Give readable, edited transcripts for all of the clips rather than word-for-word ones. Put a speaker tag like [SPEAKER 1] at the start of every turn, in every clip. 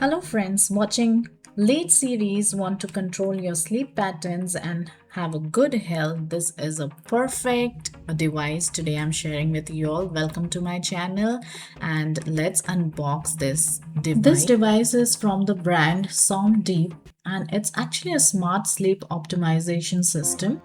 [SPEAKER 1] Hello, friends. Watching late series, want to control your sleep patterns and have a good health. This is a perfect device. Today, I'm sharing with you all. Welcome to my channel, and let's unbox this device. This device is from the brand Somndeep, and it's actually a smart sleep optimization system.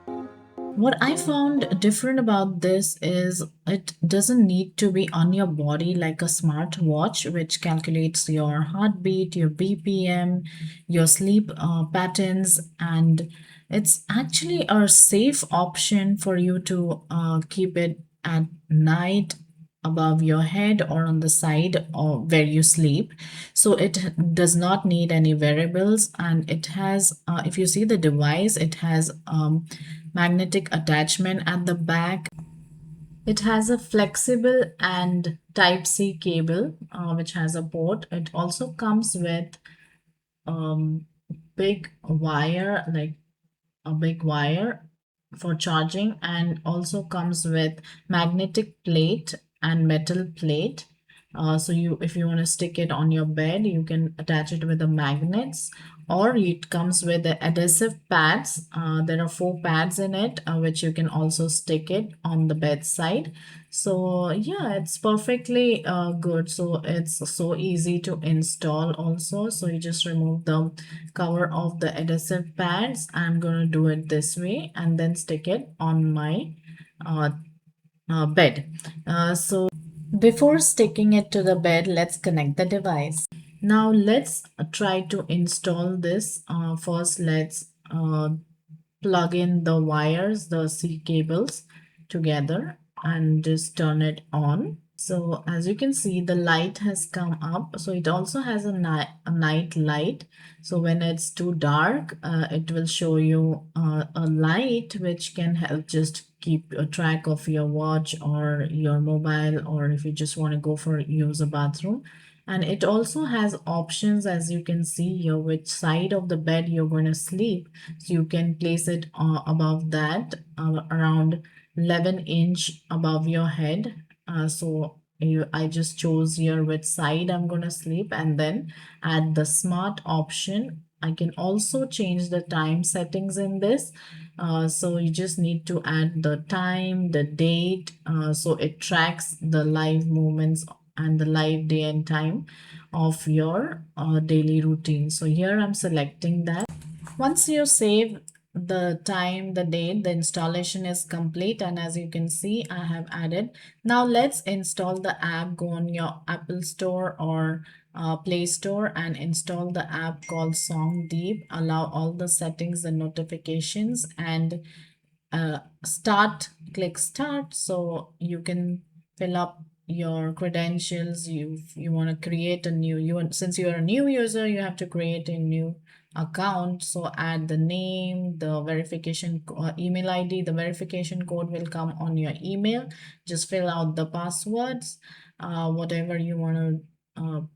[SPEAKER 1] What I found different about this is it doesn't need to be on your body like a smart watch, which calculates your heartbeat, your BPM, your sleep patterns, and it's actually a safe option for you to keep it at night above your head or on the side or where you sleep. So it does not need any wearables, and it has if you see the device, it has magnetic attachment at the back. It has a flexible and type C cable, which has a port. It also comes with um, big wire, like a big wire for charging, and also comes with magnetic plate and metal plate. So if you want to stick it on your bed, you can attach it with the magnets, or it comes with the adhesive pads. There are 4 pads in it, which you can also stick it on the bedside. So yeah, it's perfectly good. So it's so easy to install also. So you just remove the cover of the adhesive pads. I'm going to do it this way and then stick it on my uh, bed. So before sticking it to the bed, let's connect the device. Now let's try to install this. First, let's plug in the wires, the C cables together, and just turn it on. So as you can see, the light has come up. So it also has a night light. So when it's too dark, it will show you a light which can help just keep a track of your watch or your mobile, or if you just want to go for use a bathroom. And it also has options, as you can see here, which side of the bed you're going to sleep. So you can place it above that, around 11-inch above your head. I just chose here which side I'm going to sleep, and then add the smart option. I can also change the time settings in this. So you just need to add the time, the date, so it tracks the live movements and the live day and time of your daily routine. So here I'm selecting that. Once you save the time, the date, the installation is complete, and as you can see, I have added. Now let's install the app. Go on your Apple Store or Play Store and install the app called Somndeep. Allow all the settings and notifications, and click start, so you can fill up your credentials. You want to create a new, since you're a new user, you have to create a new account. So add the name, the email ID. The verification code will come on your email. Just fill out the passwords, whatever you want to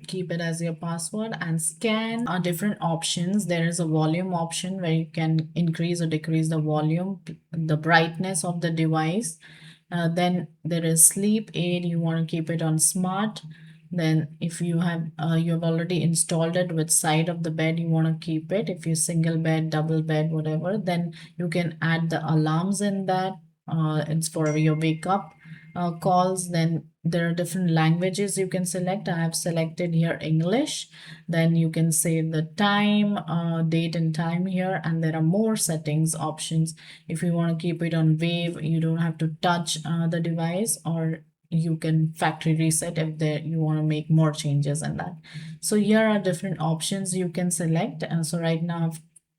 [SPEAKER 1] keep it as your password, and scan different options. There is a volume option where you can increase or decrease the volume, the brightness of the device. Then there is sleep aid. You want to keep it on smart. Then if you have already installed it with side of the bed, you want to keep it. If you single bed, double bed, whatever, then you can add the alarms in that. It's for your wake up calls. Then there are different languages you can select. I have selected here English. Then you can save the time, date and time here, and there are more settings options. If you want to keep it on wave, you don't have to touch the device, or you can factory reset if you want to make more changes in that. So here are different options you can select, and so right now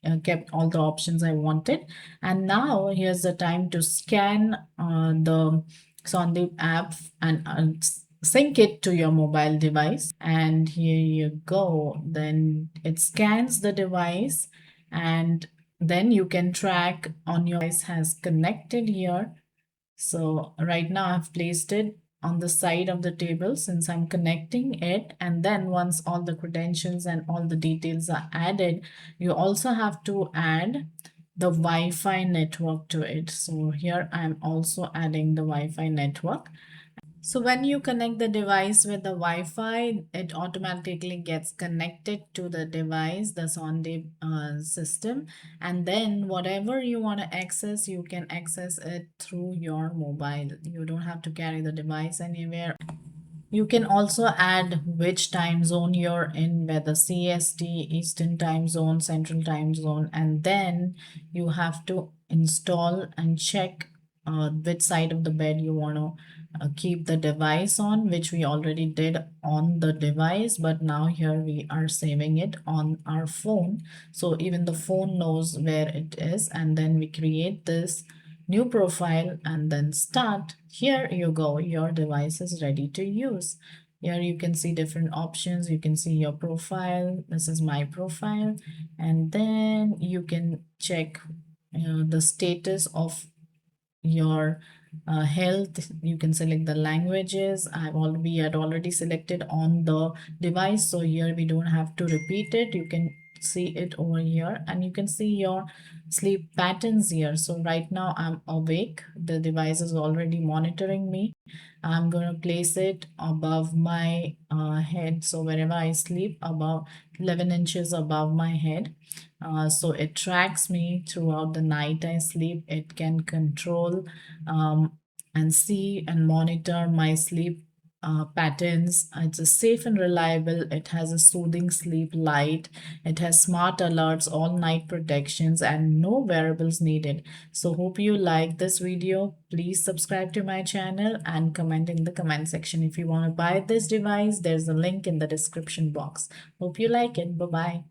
[SPEAKER 1] I've kept all the options I wanted. And now here's the time to scan the Sondeep app and sync it to your mobile device. And here you go. Then it scans the device, and then you can track on your device has connected here. So right now I've placed it on the side of the table since I'm connecting it. And then once all the credentials and all the details are added, you also have to add the Wi-Fi network to it. So here I'm also adding the Wi-Fi network. So when you connect the device with the Wi-Fi, it automatically gets connected to the device, the Somndeep system, and then whatever you want to access, you can access it through your mobile. You don't have to carry the device anywhere. You can also add which time zone you're in, whether CST, Eastern Time Zone, Central Time Zone, and then you have to install and check which side of the bed you want to keep the device on, which we already did on the device, but now here we are saving it on our phone. So even the phone knows where it is, and then we create this new profile and then start. Here you go, your device is ready to use. Here you can see different options. You can see your profile. This is my profile, and then you can check the status of your health. You can select the languages. We had already selected on the device, so here we don't have to repeat it. You can see it over here, and you can see your sleep patterns here. So right now I'm awake, the device is already monitoring me. I'm going to place it above my head, so wherever I sleep, about 11 inches above my head. So it tracks me throughout the night I sleep. It can control and see and monitor my sleep patterns. It's a safe and reliable. It has a soothing sleep light. It has smart alerts, all night protections, and no wearables needed. So hope you like this video. Please subscribe to my channel and comment in the comment section. If you want to buy this device, there's a link in the description box. Hope you like it. Bye bye.